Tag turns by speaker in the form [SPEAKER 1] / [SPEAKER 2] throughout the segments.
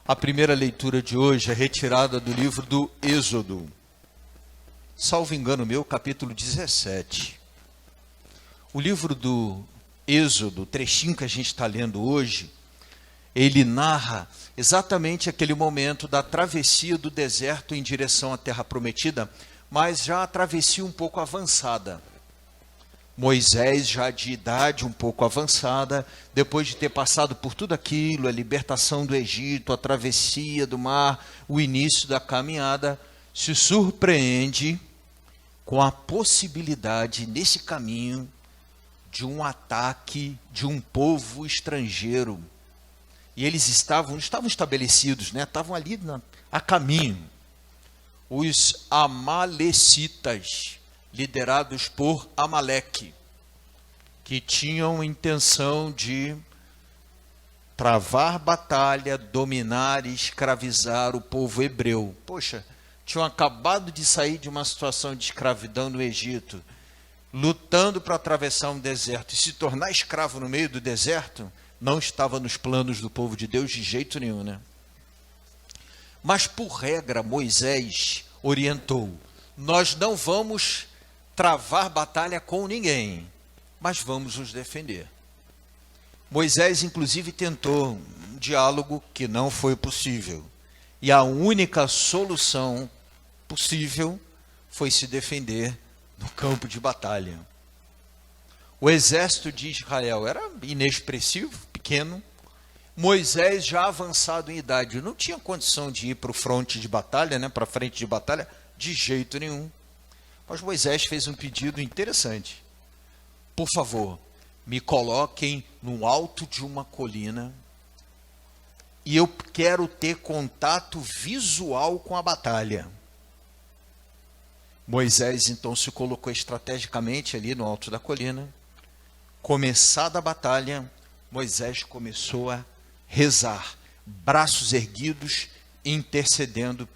[SPEAKER 1] A primeira leitura de hoje é retirada do livro do Êxodo. Salvo engano meu, capítulo 17. O livro do Êxodo, o trechinho que a gente está lendo hoje, ele narra exatamente aquele momento da travessia do deserto em direção à Terra Prometida, mas já a travessia um pouco avançada. Moisés, já de idade um pouco avançada, depois de ter passado por tudo aquilo, a libertação do Egito, a travessia do mar, o início da caminhada, se surpreende com a possibilidade, nesse caminho, de um ataque de um povo estrangeiro. E eles estavam estabelecidos, né? Estavam ali a caminho. Os amalecitas, liderados por Amaleque, que tinham intenção de travar batalha, dominar e escravizar o povo hebreu. Poxa, tinham acabado de sair de uma situação de escravidão no Egito, lutando para atravessar um deserto e se tornar escravo no meio do deserto, não estava nos planos do povo de Deus de jeito nenhum, né? Mas por regra, Moisés orientou: nós não vamos travar batalha com ninguém, mas vamos nos defender. Moisés, inclusive, tentou um diálogo que não foi possível. E a única solução possível foi se defender no campo de batalha. O exército de Israel era inexpressivo, pequeno. Moisés, já avançado em idade, não tinha condição de ir para o fronte de batalha, né, para a frente de batalha, de jeito nenhum. Mas Moisés fez um pedido interessante. Por favor, me coloquem no alto de uma colina e eu quero ter contato visual com a batalha. Moisés então se colocou estrategicamente ali no alto da colina. Começada a batalha, Moisés começou a rezar, braços erguidos, intercedendo.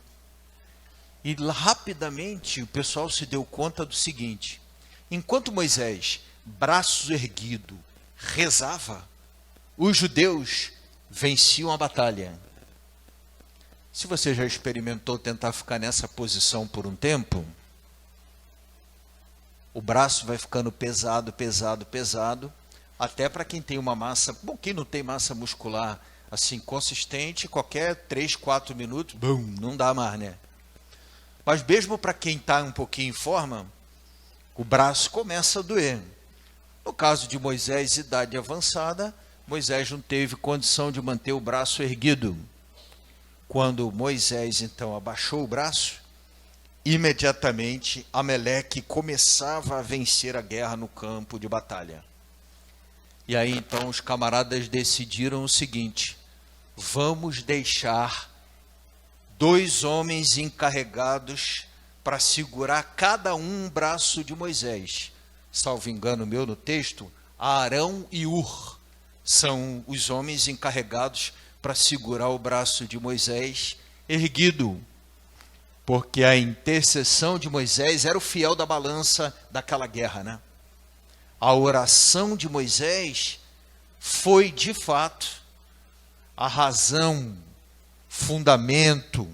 [SPEAKER 1] E rapidamente o pessoal se deu conta do seguinte: enquanto Moisés, braços erguidos, rezava, os judeus venciam a batalha. Se você já experimentou tentar ficar nessa posição por um tempo, o braço vai ficando pesado, pesado, pesado, até para quem tem uma massa, bom, quem não tem massa muscular assim consistente, qualquer 3, 4 minutos, bum, não dá mais, né? Mas mesmo para quem está um pouquinho em forma, o braço começa a doer. No caso de Moisés, idade avançada, Moisés não teve condição de manter o braço erguido. Quando Moisés então abaixou o braço, imediatamente Amaleque começava a vencer a guerra no campo de batalha. E aí então os camaradas decidiram o seguinte: vamos deixar 2 homens encarregados para segurar cada um braço de Moisés. Salvo engano meu no texto, Arão e Ur são os homens encarregados para segurar o braço de Moisés erguido. Porque a intercessão de Moisés era o fiel da balança daquela guerra, né? A oração de Moisés foi, de fato, a razão, fundamento,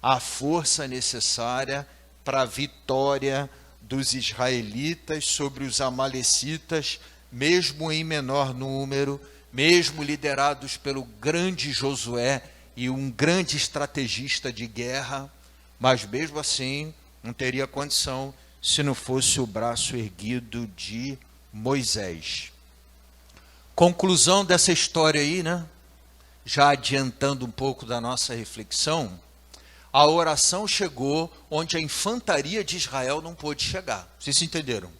[SPEAKER 1] a força necessária para a vitória dos israelitas sobre os amalecitas, mesmo em menor número, mesmo liderados pelo grande Josué e um grande estrategista de guerra, mas mesmo assim não teria condição se não fosse o braço erguido de Moisés. Conclusão dessa história aí, né? Já adiantando um pouco da nossa reflexão, a oração chegou onde a infantaria de Israel não pôde chegar. Vocês entenderam?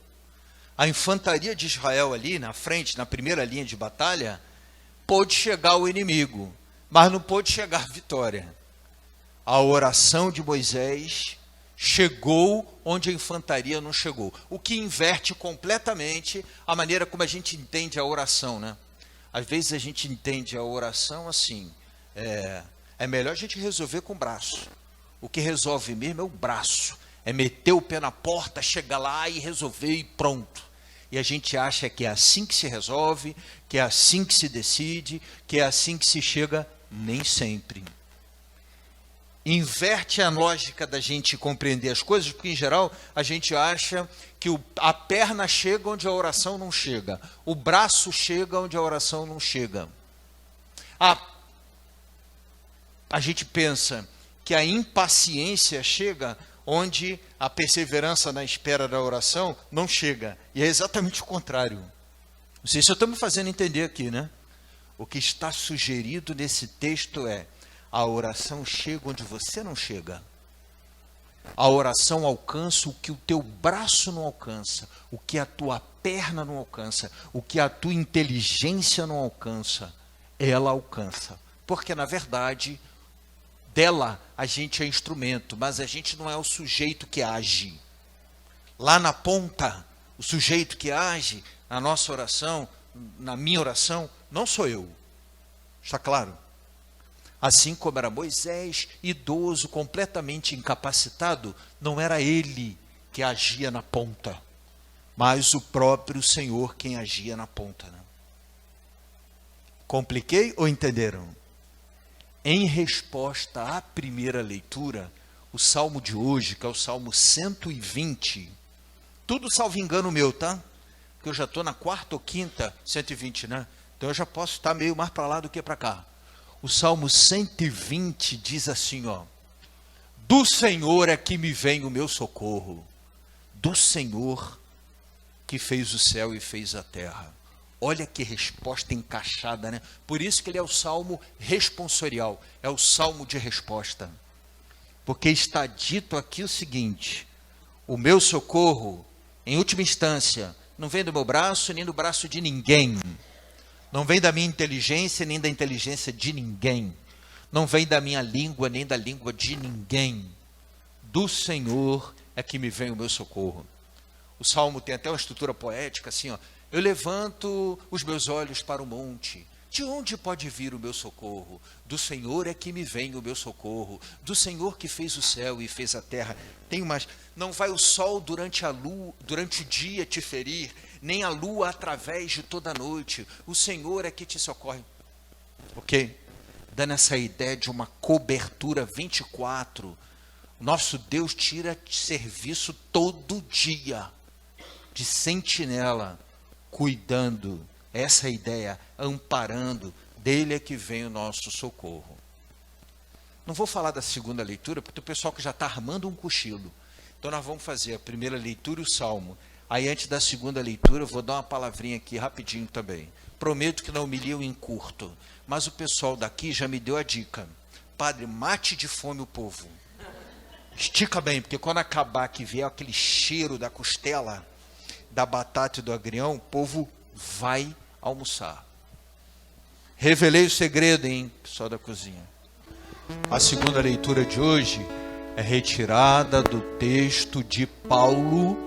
[SPEAKER 1] A infantaria de Israel ali na frente, na primeira linha de batalha, pôde chegar ao inimigo, mas não pôde chegar à vitória. A oração de Moisés chegou onde a infantaria não chegou. O que inverte completamente a maneira como a gente entende a oração, né? Às vezes a gente entende a oração assim, é melhor a gente resolver com o braço. O que resolve mesmo é o braço. É meter o pé na porta, chegar lá e resolver e pronto. E a gente acha que é assim que se resolve, que é assim que se decide, que é assim que se chega. Nem sempre. inverte a lógica da gente compreender as coisas, porque em geral a gente acha que a perna chega onde a oração não chega, o braço chega onde a oração não chega. A gente pensa que a impaciência chega onde a perseverança na espera da oração não chega, e é exatamente o contrário. Não sei se eu estou me fazendo entender aqui, né? O que está sugerido nesse texto é: a oração chega onde você não chega. A oração alcança o que o teu braço não alcança, o que a tua perna não alcança, o que a tua inteligência não alcança, ela alcança. Porque, na verdade, dela a gente é instrumento, mas a gente não é o sujeito que age. Lá na ponta, o sujeito que age na nossa oração, na minha oração, não sou eu. Está claro? Assim como era Moisés, idoso, completamente incapacitado, não era ele que agia na ponta, mas o próprio Senhor quem agia na ponta. Né? Compliquei ou entenderam? Em resposta à primeira leitura, o salmo de hoje, que é o salmo 120, tudo salvo engano meu, tá? Porque eu já estou na quarta ou quinta, 120, né? Então eu já posso estar meio mais para lá do que para cá. O Salmo 120 diz assim, ó: do Senhor é que me vem o meu socorro, do Senhor que fez o céu e fez a terra. Olha que resposta encaixada, né? Por isso que ele é o salmo responsorial, é o salmo de resposta. Porque está dito aqui o seguinte: o meu socorro, em última instância, não vem do meu braço, nem do braço de ninguém. Não vem da minha inteligência, nem da inteligência de ninguém. Não vem da minha língua, nem da língua de ninguém. Do Senhor é que me vem o meu socorro. O salmo tem até uma estrutura poética, assim, ó: eu levanto os meus olhos para o monte. De onde pode vir o meu socorro? Do Senhor é que me vem o meu socorro. Do Senhor que fez o céu e fez a terra. Tem mais: não vai o sol durante o dia te ferir, nem a lua através de toda a noite. O Senhor é que te socorre. Ok? Dando essa ideia de uma cobertura 24. Nosso Deus tira serviço todo dia, de sentinela, cuidando. Essa ideia, amparando, dele é que vem o nosso socorro. Não vou falar da segunda leitura, porque o pessoal que já está armando um cochilo. Então nós vamos fazer a primeira leitura e o salmo. Aí antes da segunda leitura eu vou dar uma palavrinha aqui rapidinho também. Prometo que na homilia eu encurto. Mas o pessoal daqui já me deu a dica: padre, mate de fome o povo. Estica bem, porque quando acabar que vier aquele cheiro da costela, da batata e do agrião, o povo vai almoçar. Revelei o segredo, hein, pessoal da cozinha. A segunda leitura de hoje é retirada do texto de Paulo,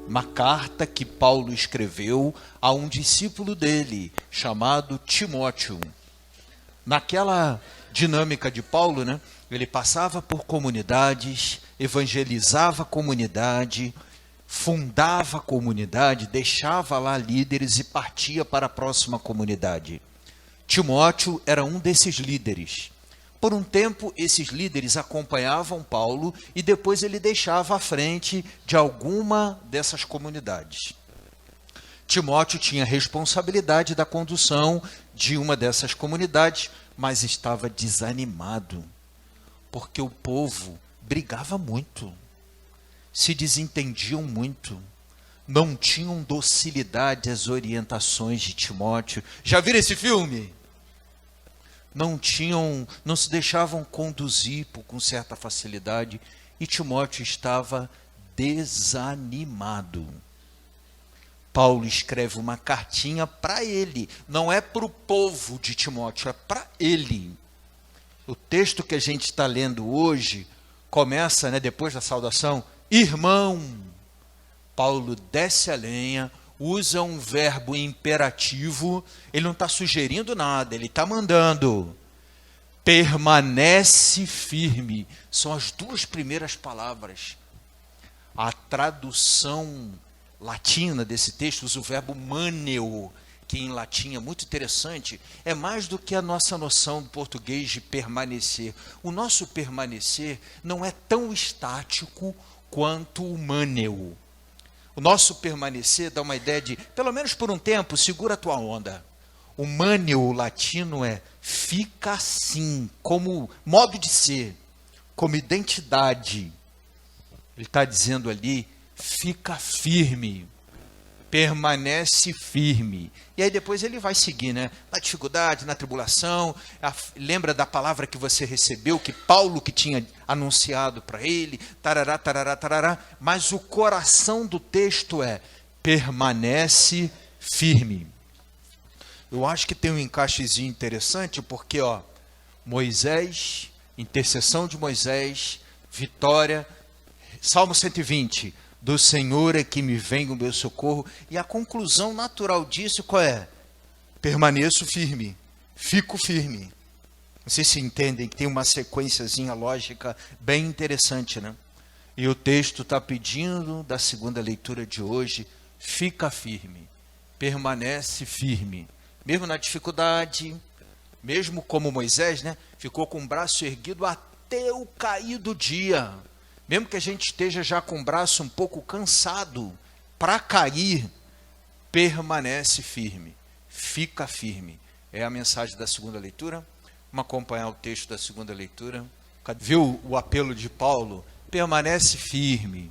[SPEAKER 1] uma carta que Paulo escreveu a um discípulo dele, chamado Timóteo. Naquela dinâmica de Paulo, né, ele passava por comunidades, evangelizava a comunidade, fundava a comunidade, deixava lá líderes e partia para a próxima comunidade. Timóteo era um desses líderes. Por um tempo, esses líderes acompanhavam Paulo e depois ele deixava à frente de alguma dessas comunidades. Timóteo tinha responsabilidade da condução de uma dessas comunidades, mas estava desanimado, porque o povo brigava muito, se desentendiam muito, não tinham docilidade às orientações de Timóteo. Já viram esse filme? Não se deixavam conduzir com certa facilidade, e Timóteo estava desanimado. Paulo escreve uma cartinha para ele, não é para o povo de Timóteo, é para ele. O texto que a gente está lendo hoje começa, né, depois da saudação: irmão. Paulo desce a lenha, usa um verbo imperativo, ele não está sugerindo nada, ele está mandando. Permanece firme, são as duas primeiras palavras. A tradução latina desse texto usa o verbo maneo, aqui em latim é muito interessante, é mais do que a nossa noção do português de permanecer. O nosso permanecer não é tão estático quanto o mâneo. O nosso permanecer dá uma ideia de, pelo menos por um tempo, segura a tua onda. O mâneo latino é fica assim, como modo de ser, como identidade. Ele está dizendo ali, fica firme, permanece firme. E aí depois ele vai seguir, né? Na dificuldade, na tribulação, lembra da palavra que você recebeu, que Paulo que tinha anunciado para ele, tarará, tarará, tarará. Mas o coração do texto é, permanece firme. Eu acho que tem um encaixezinho interessante, porque, ó, Moisés, intercessão de Moisés, vitória, Salmo 120, do Senhor é que me vem o meu socorro, e a conclusão natural disso qual é? Permaneço firme, fico firme. Vocês se entendem que tem uma sequenciazinha lógica bem interessante, né? E o texto está pedindo, da segunda leitura de hoje, fica firme, permanece firme. Mesmo na dificuldade, mesmo como Moisés, né, ficou com o braço erguido até o cair do dia. Mesmo que a gente esteja já com o braço um pouco cansado, para cair, permanece firme, fica firme. É a mensagem da segunda leitura. Vamos acompanhar o texto da segunda leitura. Viu o apelo de Paulo? Permanece firme,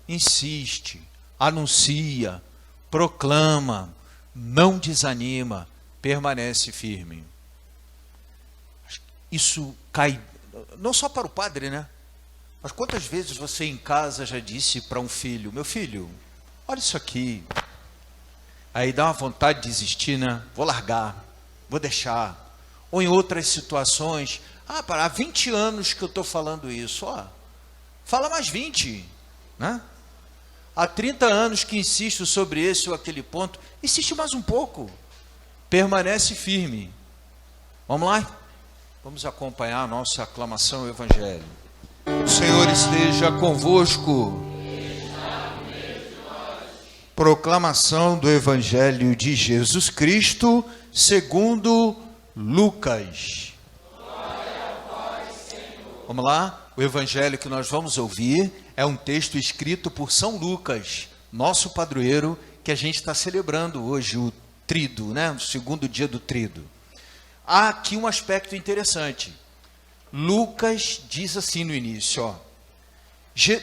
[SPEAKER 1] insiste, anuncia, proclama, não desanima, permanece firme. Isso cai, não só para o padre, né? Mas quantas vezes você em casa já disse para um filho, meu filho, olha isso aqui. Aí dá uma vontade de desistir, né? Vou largar, vou deixar. Ou em outras situações, há 20 anos que eu estou falando isso, ó. Fala mais 20, né? Há 30 anos que insisto sobre esse ou aquele ponto, insiste mais um pouco. Permanece firme. Vamos lá? Vamos acompanhar a nossa aclamação ao Evangelho. O Senhor esteja convosco. Proclamação do Evangelho de Jesus Cristo, segundo Lucas. Vamos lá? O Evangelho que nós vamos ouvir é um texto escrito por São Lucas, nosso padroeiro, que a gente está celebrando hoje, o Tríduo, né? O segundo dia do Tríduo. Há aqui um aspecto interessante. Lucas diz assim no início, ó,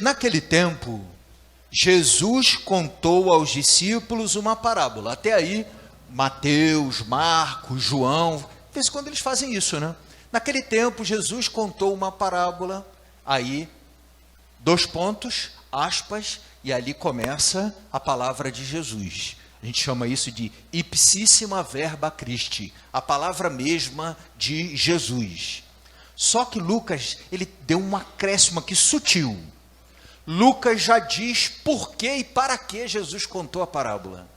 [SPEAKER 1] naquele tempo, Jesus contou aos discípulos uma parábola. Até aí, Mateus, Marcos, João, de vez em quando eles fazem isso, né? Naquele tempo, Jesus contou uma parábola, aí, 2 pontos, aspas, e ali começa a palavra de Jesus. A gente chama isso de ipsíssima verba Christi, a palavra mesma de Jesus. Só que Lucas, ele deu um acréscimo aqui sutil. Lucas já diz por que e para que Jesus contou a parábola.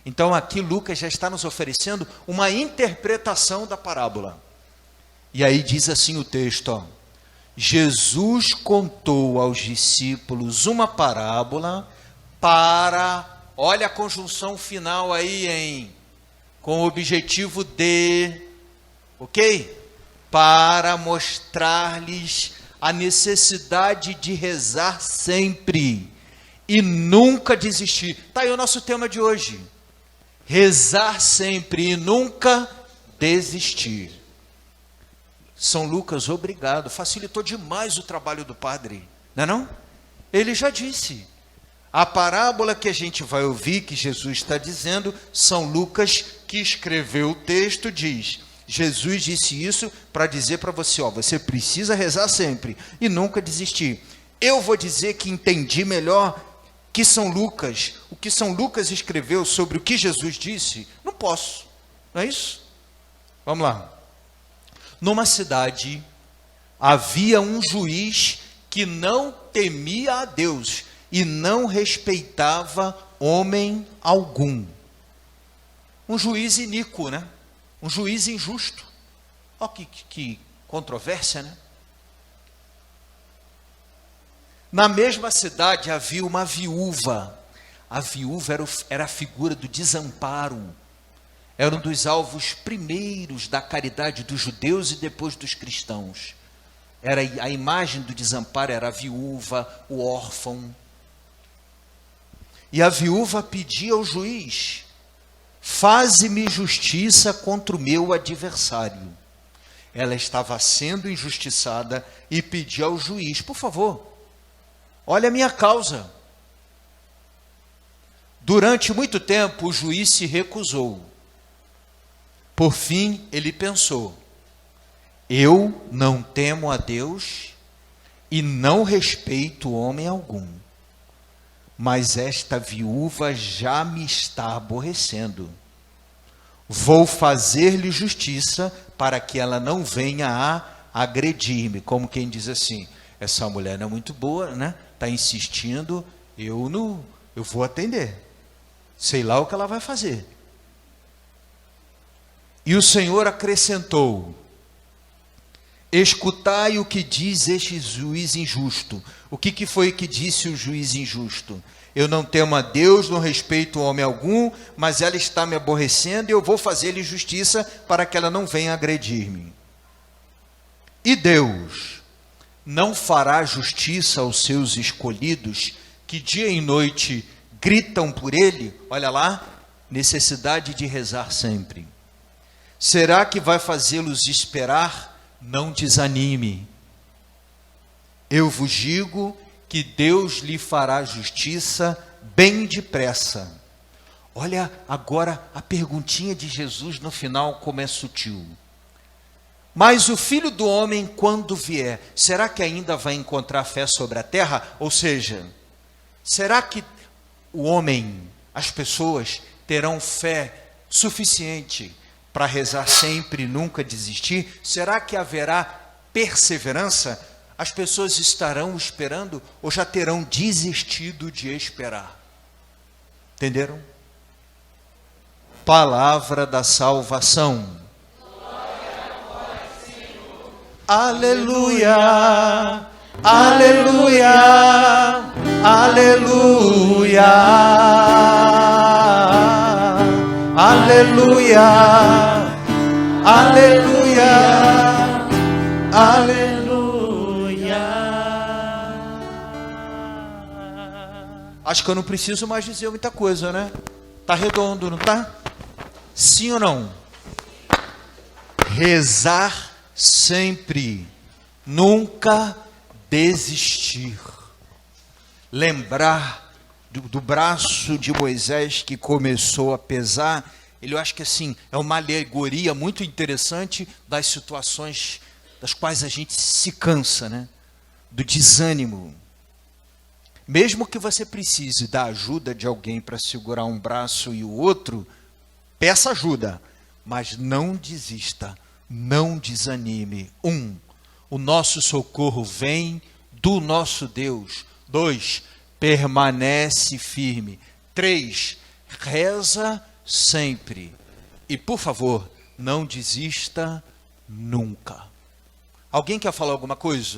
[SPEAKER 1] Então aqui Lucas já está nos oferecendo uma interpretação da parábola. E aí diz assim o texto, ó, Jesus contou aos discípulos uma parábola para, olha a conjunção final aí, com o objetivo de, ok? Para mostrar-lhes a necessidade de rezar sempre e nunca desistir. Está aí o nosso tema de hoje. Rezar sempre e nunca desistir. São Lucas, obrigado, facilitou demais o trabalho do padre, não é não? Ele já disse. A parábola que a gente vai ouvir, que Jesus está dizendo, São Lucas, que escreveu o texto, diz, Jesus disse isso para dizer para você, ó, você precisa rezar sempre e nunca desistir. Eu vou dizer que entendi melhor que São Lucas, o que São Lucas escreveu sobre o que Jesus disse, não posso, não é isso? Vamos lá. Numa cidade havia um juiz que não temia a Deus e não respeitava homem algum. Um juiz iníquo, né? Um juiz injusto. Olha que controvérsia, né? Na mesma cidade havia uma viúva. A viúva era a figura do desamparo. era um dos alvos primeiros da caridade dos judeus e depois dos cristãos. Era a imagem do desamparo, era a viúva, o órfão. E a viúva pedia ao juiz: faze-me justiça contra o meu adversário. Ela estava sendo injustiçada e pedia ao juiz: por favor, olha a minha causa. Durante muito tempo o juiz se recusou. Por fim ele pensou: eu não temo a Deus e não respeito homem algum, mas esta viúva já me está aborrecendo. Vou fazer-lhe justiça para que ela não venha a agredir-me. Como quem diz assim: essa mulher não é muito boa, né? Está insistindo, eu vou atender. Sei lá o que ela vai fazer. E o Senhor acrescentou: escutai o que diz este juiz injusto. O que foi que disse o juiz injusto? Eu não temo a Deus, não respeito homem algum, mas ela está me aborrecendo e eu vou fazer-lhe justiça para que ela não venha agredir-me. E Deus não fará justiça aos seus escolhidos, que dia e noite gritam por ele? Olha lá, necessidade de rezar sempre. Será que vai fazê-los esperar? Não desanime. Eu vos digo que Deus lhe fará justiça bem depressa. Olha agora a perguntinha de Jesus no final, como é sutil. Mas o Filho do Homem, quando vier, será que ainda vai encontrar fé sobre a terra? Ou seja, será que o homem, as pessoas, terão fé suficiente para rezar sempre e nunca desistir? Será que haverá perseverança? As pessoas estarão esperando ou já terão desistido de esperar? Entenderam? Palavra da salvação. Aleluia, aleluia, aleluia, aleluia, aleluia, aleluia. Acho que eu não preciso mais dizer muita coisa, né? Tá redondo, não tá? Sim ou não? Rezar sempre, nunca desistir. Lembrar do braço de Moisés que começou a pesar. Eu acho que assim, é uma alegoria muito interessante das situações das quais a gente se cansa, né? Do desânimo. Mesmo que você precise da ajuda de alguém para segurar um braço e o outro, peça ajuda, mas não desista, não desanime. 1, o nosso socorro vem do nosso Deus. 2, permanece firme. 3, reza sempre. E, por favor, não desista nunca. Alguém quer falar alguma coisa?